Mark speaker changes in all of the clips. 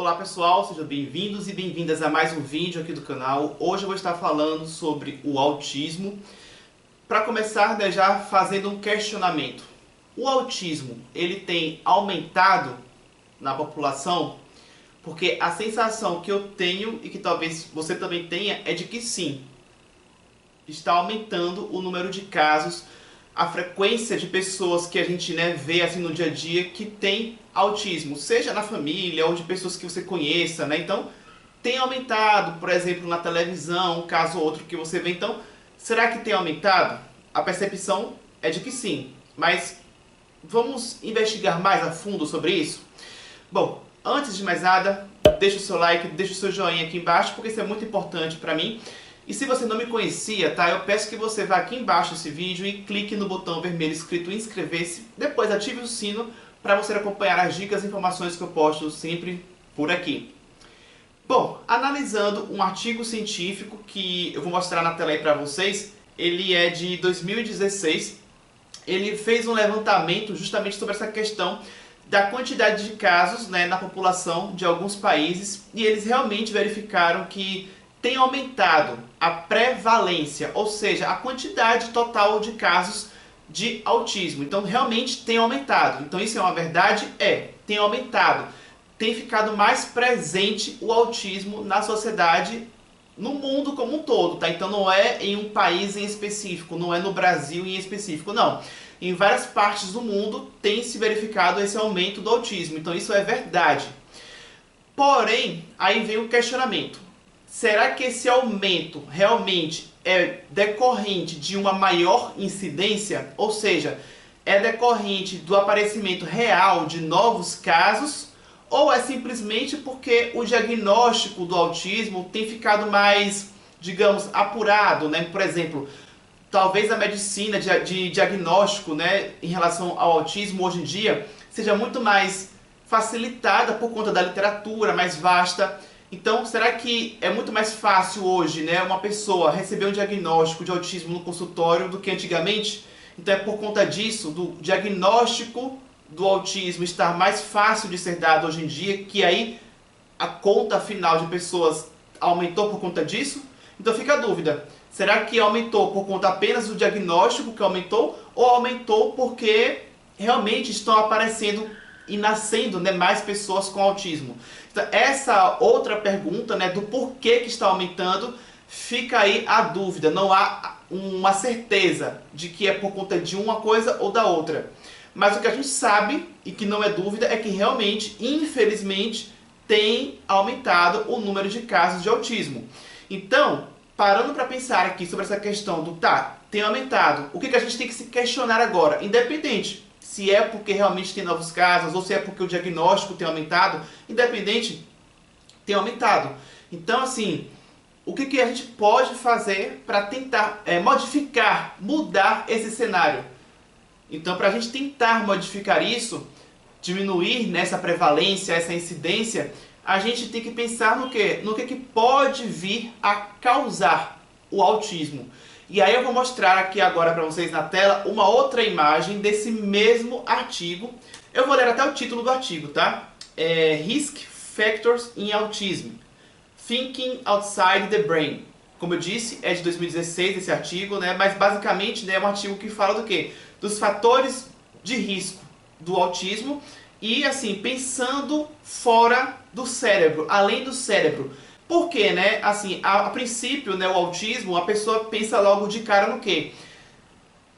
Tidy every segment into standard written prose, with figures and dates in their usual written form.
Speaker 1: Olá pessoal, sejam bem-vindos e bem-vindas a mais um vídeo aqui do canal. Hoje eu vou estar falando sobre o autismo. Para começar, já fazendo um questionamento. O autismo, ele tem aumentado na população? Porque a sensação que eu tenho e que talvez você também tenha é de que sim, está aumentando o número de casos, a frequência de pessoas que a gente vê assim no dia a dia que tem autismo, seja na família ou de pessoas que você conheça, Então, tem aumentado, por exemplo, na televisão, um caso ou outro que você vê. Então, será que tem aumentado? A percepção é de que sim, mas vamos investigar mais a fundo sobre isso? Bom, antes de mais nada, deixa o seu like, deixa o seu joinha aqui embaixo, porque isso é muito importante para mim. E se você não me conhecia, eu peço que você vá aqui embaixo desse vídeo e clique no botão vermelho escrito inscrever-se. Depois ative o sino para você acompanhar as dicas e informações que eu posto sempre por aqui. Bom, analisando um artigo científico que eu vou mostrar na tela aí para vocês, ele é de 2016. Ele fez um levantamento justamente sobre essa questão da quantidade de casos na população de alguns países, e eles realmente verificaram que tem aumentado a prevalência, ou seja, a quantidade total de casos de autismo. Então realmente tem aumentado. Então isso é uma verdade? Tem aumentado. Tem ficado mais presente o autismo na sociedade, no mundo como um todo, Então não é em um país em específico, não é no Brasil em específico, não. Em várias partes do mundo tem se verificado esse aumento do autismo. Então isso é verdade. Porém, aí vem o questionamento. Será que esse aumento realmente é decorrente de uma maior incidência? Ou seja, é decorrente do aparecimento real de novos casos? Ou é simplesmente porque o diagnóstico do autismo tem ficado mais, digamos, apurado, Por exemplo, talvez a medicina de diagnóstico, em relação ao autismo hoje em dia seja muito mais facilitada por conta da literatura mais vasta. Então, será que é muito mais fácil hoje, uma pessoa receber um diagnóstico de autismo no consultório do que antigamente? Então é por conta disso, do diagnóstico do autismo estar mais fácil de ser dado hoje em dia, que aí a conta final de pessoas aumentou por conta disso? Então fica a dúvida, será que aumentou por conta apenas do diagnóstico que aumentou, ou aumentou porque realmente estão aparecendo e nascendo mais pessoas com autismo? Então, essa outra pergunta do porquê que está aumentando, fica aí a dúvida, não há uma certeza de que é por conta de uma coisa ou da outra. Mas o que a gente sabe, e que não é dúvida, é que realmente, infelizmente, tem aumentado o número de casos de autismo. Então, parando para pensar aqui sobre essa questão do tem aumentado, o que a gente tem que se questionar agora? Independente se é porque realmente tem novos casos ou se é porque o diagnóstico tem aumentado, independente, tem aumentado. Então, assim, o que a gente pode fazer para tentar modificar, mudar esse cenário? Então, para a gente tentar modificar isso, diminuir nessa prevalência, essa incidência, a gente tem que pensar no quê? No que pode vir a causar o autismo. E aí eu vou mostrar aqui agora para vocês na tela uma outra imagem desse mesmo artigo. Eu vou ler até o título do artigo, Risk Factors in Autism. Thinking Outside the Brain. Como eu disse, é de 2016 esse artigo, mas basicamente é um artigo que fala do quê? Dos fatores de risco do autismo e, assim, pensando fora do cérebro, além do cérebro. Por quê, Assim, a princípio, o autismo, a pessoa pensa logo de cara no quê?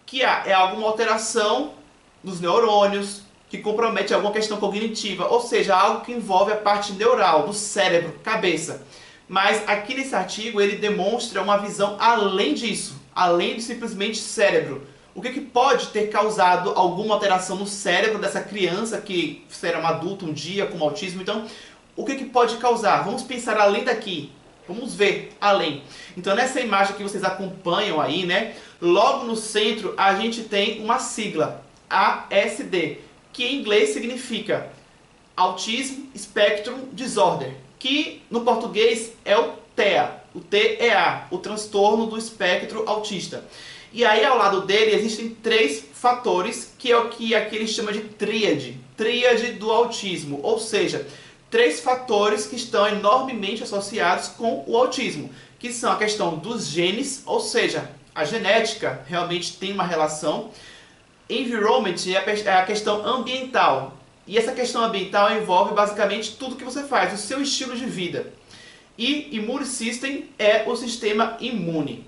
Speaker 1: Que é alguma alteração nos neurônios, que compromete alguma questão cognitiva, ou seja, algo que envolve a parte neural, do cérebro, cabeça. Mas aqui nesse artigo ele demonstra uma visão além disso, além de simplesmente cérebro. O que pode ter causado alguma alteração no cérebro dessa criança que será um adulto um dia com autismo? Então, o que pode causar? Vamos pensar além daqui. Vamos ver além. Então, nessa imagem que vocês acompanham aí, logo no centro a gente tem uma sigla, ASD, que em inglês significa Autism Spectrum Disorder, que no português é o TEA, o TEA, o transtorno do espectro autista. E aí ao lado dele existem 3 fatores, que é o que aqui ele chama de tríade do autismo, ou seja, três fatores que estão enormemente associados com o autismo, que são a questão dos genes, ou seja, a genética realmente tem uma relação. Environment é a questão ambiental. E essa questão ambiental envolve basicamente tudo que você faz, o seu estilo de vida. E Immune System é o sistema imune.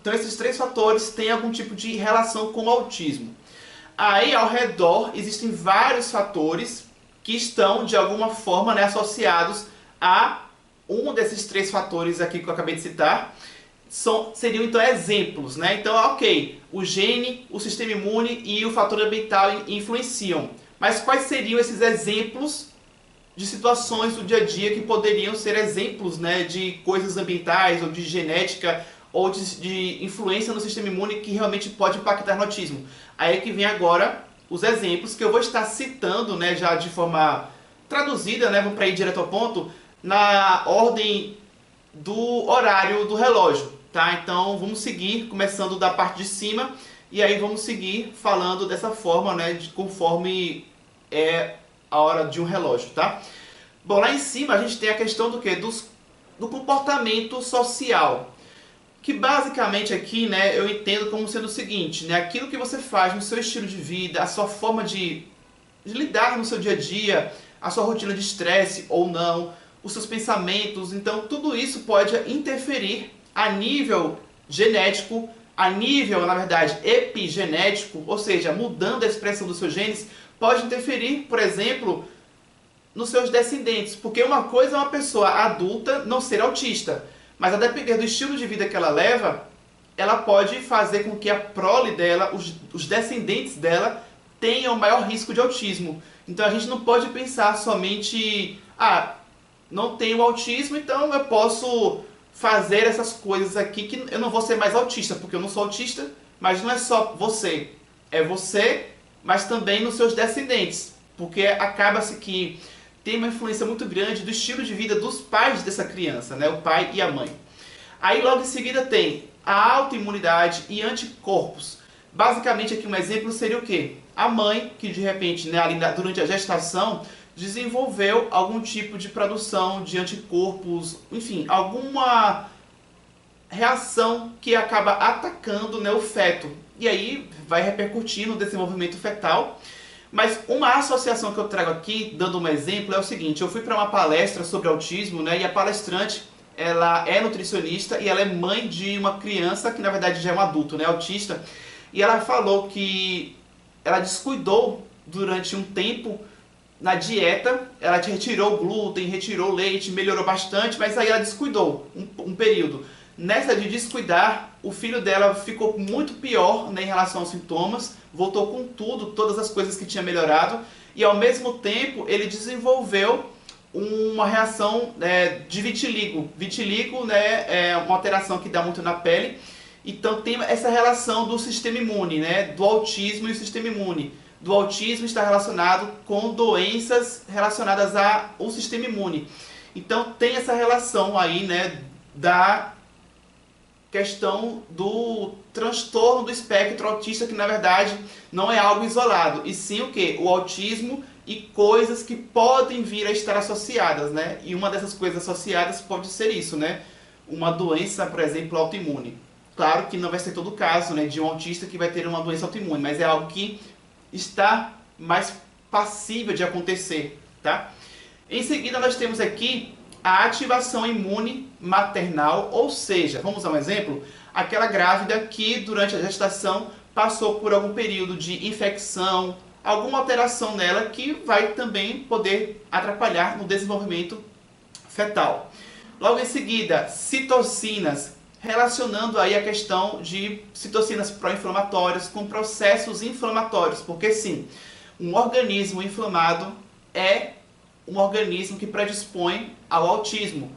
Speaker 1: Então esses três fatores têm algum tipo de relação com o autismo. Aí ao redor existem vários fatores que estão de alguma forma, né, associados a um desses três fatores aqui que eu acabei de citar. Seriam então exemplos, né? Então, ok, o gene, o sistema imune e o fator ambiental influenciam. Mas quais seriam esses exemplos de situações do dia a dia que poderiam ser exemplos, né, de coisas ambientais ou de genética ou de influência no sistema imune que realmente pode impactar no autismo? Aí é que vem agora os exemplos que eu vou estar citando, né, já de forma traduzida, né, para ir direto ao ponto, na ordem do horário do relógio, tá? Então vamos seguir começando da parte de cima e aí vamos seguir falando dessa forma, né, conforme é a hora de um relógio, tá? Bom, lá em cima a gente tem a questão do quê? Do comportamento social, que basicamente aqui, né, eu entendo como sendo o seguinte, né, aquilo que você faz no seu estilo de vida, a sua forma de lidar no seu dia a dia, a sua rotina de estresse ou não, os seus pensamentos. Então tudo isso pode interferir a nível genético, a nível, na verdade, epigenético, ou seja, mudando a expressão dos seus genes, pode interferir, por exemplo, nos seus descendentes. Porque uma coisa é uma pessoa adulta não ser autista, mas a depender do estilo de vida que ela leva, ela pode fazer com que a prole dela, os descendentes dela, tenham maior risco de autismo. Então a gente não pode pensar somente, não tenho autismo, então eu posso fazer essas coisas aqui que eu não vou ser mais autista, porque eu não sou autista. Mas não é só você, é você, mas também nos seus descendentes, porque acaba-se que tem uma influência muito grande do estilo de vida dos pais dessa criança, né? O pai e a mãe. Aí logo em seguida tem a autoimunidade e anticorpos. Basicamente aqui um exemplo seria o quê? A mãe que de repente, né, ali durante a gestação desenvolveu algum tipo de produção de anticorpos, enfim, alguma reação que acaba atacando, né, o feto. E aí vai repercutir no desenvolvimento fetal. Mas uma associação que eu trago aqui, dando um exemplo, é o seguinte: eu fui para uma palestra sobre autismo, né, e a palestrante, ela é nutricionista e ela é mãe de uma criança que na verdade já é um adulto, né, autista. E ela falou que ela descuidou durante um tempo na dieta, ela retirou o glúten, retirou o leite, melhorou bastante, mas aí ela descuidou um período. Nessa de descuidar, o filho dela ficou muito pior, né, em relação aos sintomas, voltou com tudo, todas as coisas que tinha melhorado, e ao mesmo tempo ele desenvolveu uma reação de vitiligo. Vitiligo, né, é uma alteração que dá muito na pele. Então tem essa relação do sistema imune, né, do autismo e o sistema imune. Do autismo está relacionado com doenças relacionadas ao sistema imune. Então tem essa relação aí, né, da questão do transtorno do espectro autista, que na verdade não é algo isolado, e sim o que? O autismo e coisas que podem vir a estar associadas, né? E uma dessas coisas associadas pode ser isso, né? Uma doença, por exemplo, autoimune. Claro que não vai ser todo o caso, né, de um autista que vai ter uma doença autoimune, mas é algo que está mais passível de acontecer, tá? Em seguida nós temos aqui a ativação imune maternal, ou seja, vamos dar um exemplo, aquela grávida que durante a gestação passou por algum período de infecção, alguma alteração nela que vai também poder atrapalhar no desenvolvimento fetal. Logo em seguida, citocinas, relacionando aí a questão de citocinas pró-inflamatórias com processos inflamatórios, porque sim, um organismo inflamado é um organismo que predispõe ao autismo.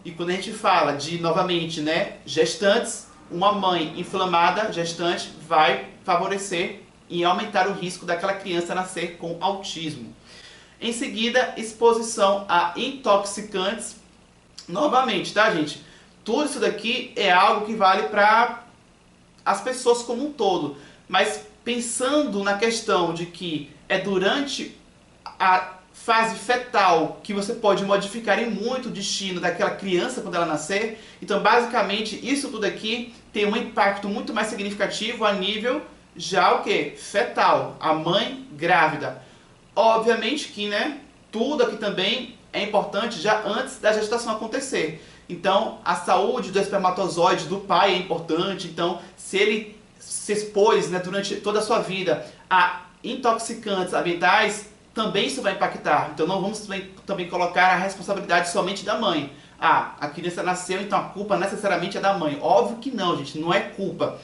Speaker 1: E quando a gente fala de, novamente, né, gestantes, uma mãe inflamada, gestante, vai favorecer e aumentar o risco daquela criança nascer com autismo. Em seguida, exposição a intoxicantes. Novamente, tá, gente? Tudo isso daqui é algo que vale para as pessoas como um todo. Mas pensando na questão de que é durante fase fetal, que você pode modificar em muito o destino daquela criança quando ela nascer. Então, basicamente, isso tudo aqui tem um impacto muito mais significativo a nível já o que? Fetal, a mãe grávida. Obviamente que, né, tudo aqui também é importante já antes da gestação acontecer. Então, a saúde do espermatozoide do pai é importante. Então, se ele se expôs, né, durante toda a sua vida a intoxicantes ambientais, também isso vai impactar. Então, não vamos também colocar a responsabilidade somente da mãe. Ah, a criança nasceu, então a culpa necessariamente é da mãe. Óbvio que não, gente, não é culpa.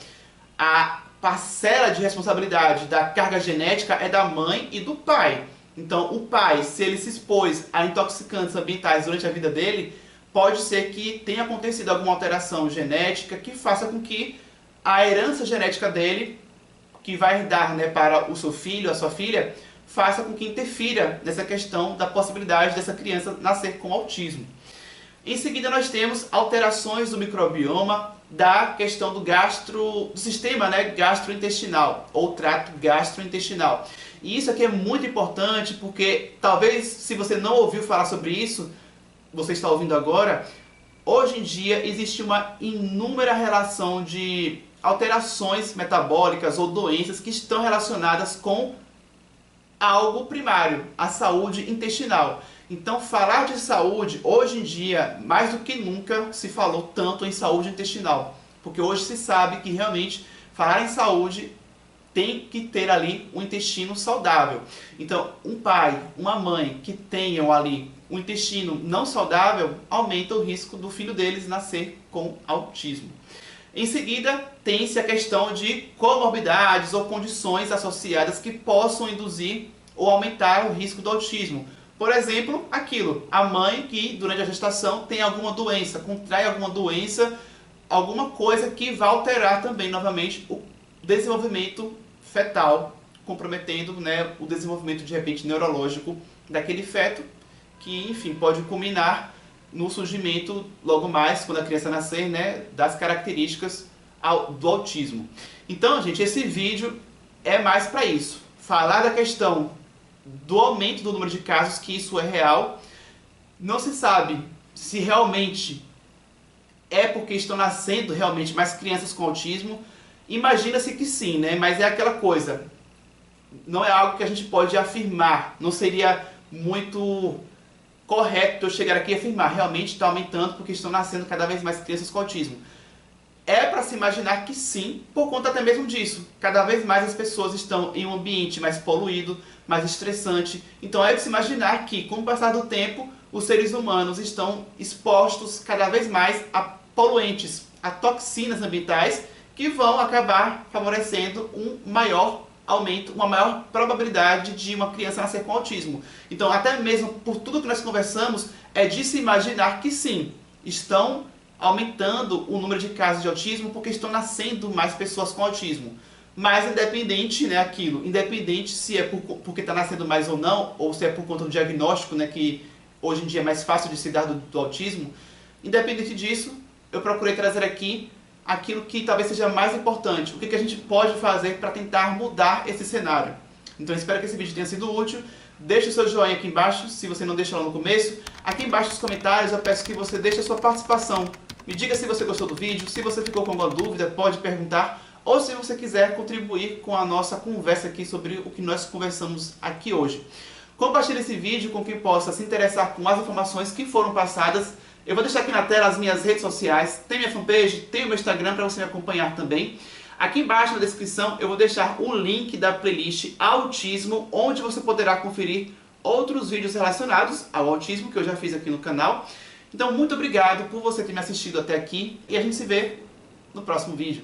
Speaker 1: A parcela de responsabilidade da carga genética é da mãe e do pai. Então, o pai, se ele se expôs a intoxicantes ambientais durante a vida dele, pode ser que tenha acontecido alguma alteração genética que faça com que a herança genética dele, que vai dar, né, para o seu filho, a sua filha, faça com que interfira nessa questão da possibilidade dessa criança nascer com autismo. Em seguida, nós temos alterações do microbioma, da questão do sistema, né, gastrointestinal, ou trato gastrointestinal. E isso aqui é muito importante porque, talvez, se você não ouviu falar sobre isso, você está ouvindo agora, hoje em dia existe uma inúmera relação de alterações metabólicas ou doenças que estão relacionadas com algo primário, a saúde intestinal. Então, falar de saúde, hoje em dia, mais do que nunca, se falou tanto em saúde intestinal. Porque hoje se sabe que realmente falar em saúde tem que ter ali um intestino saudável. Então, um pai, uma mãe que tenham ali um intestino não saudável, aumenta o risco do filho deles nascer com autismo. Em seguida, tem-se a questão de comorbidades ou condições associadas que possam induzir ou aumentar o risco do autismo. Por exemplo, a mãe que durante a gestação tem alguma doença, contrai alguma doença, alguma coisa que vai alterar também novamente o desenvolvimento fetal, comprometendo, né, o desenvolvimento de repente neurológico daquele feto, que enfim pode culminar no surgimento logo mais, quando a criança nascer, né, das características do autismo. Então, gente, esse vídeo é mais para isso, falar da questão do aumento do número de casos, que isso é real. Não se sabe se realmente é porque estão nascendo realmente mais crianças com autismo. Imagina-se que sim, né? Mas é aquela coisa, não é algo que a gente pode afirmar. Não seria muito correto eu chegar aqui e afirmar realmente está aumentando porque estão nascendo cada vez mais crianças com autismo. É para se imaginar que sim, por conta até mesmo disso. Cada vez mais as pessoas estão em um ambiente mais poluído, mais estressante. Então é de se imaginar que, com o passar do tempo, os seres humanos estão expostos cada vez mais a poluentes, a toxinas ambientais, que vão acabar favorecendo um maior aumento, uma maior probabilidade de uma criança nascer com autismo. Então, até mesmo por tudo que nós conversamos, é de se imaginar que sim, estão aumentando o número de casos de autismo porque estão nascendo mais pessoas com autismo. Mas independente, né, independente se é porque está nascendo mais ou se é por conta do diagnóstico, né, que hoje em dia é mais fácil de se dar do autismo, independente disso, eu procurei trazer aqui aquilo que talvez seja mais importante, o que a gente pode fazer para tentar mudar esse cenário. Então espero que esse vídeo tenha sido útil. Deixe o seu joinha aqui embaixo, se você não deixou lá no começo. Aqui embaixo nos comentários eu peço que você deixe a sua participação. Me diga se você gostou do vídeo, se você ficou com alguma dúvida, pode perguntar. Ou se você quiser contribuir com a nossa conversa aqui sobre o que nós conversamos aqui hoje. Compartilhe esse vídeo com quem possa se interessar com as informações que foram passadas. Eu vou deixar aqui na tela as minhas redes sociais, tem minha fanpage, tem o meu Instagram para você me acompanhar também. Aqui embaixo na descrição eu vou deixar o link da playlist Autismo, onde você poderá conferir outros vídeos relacionados ao autismo que eu já fiz aqui no canal. Então, muito obrigado por você ter me assistido até aqui e a gente se vê no próximo vídeo.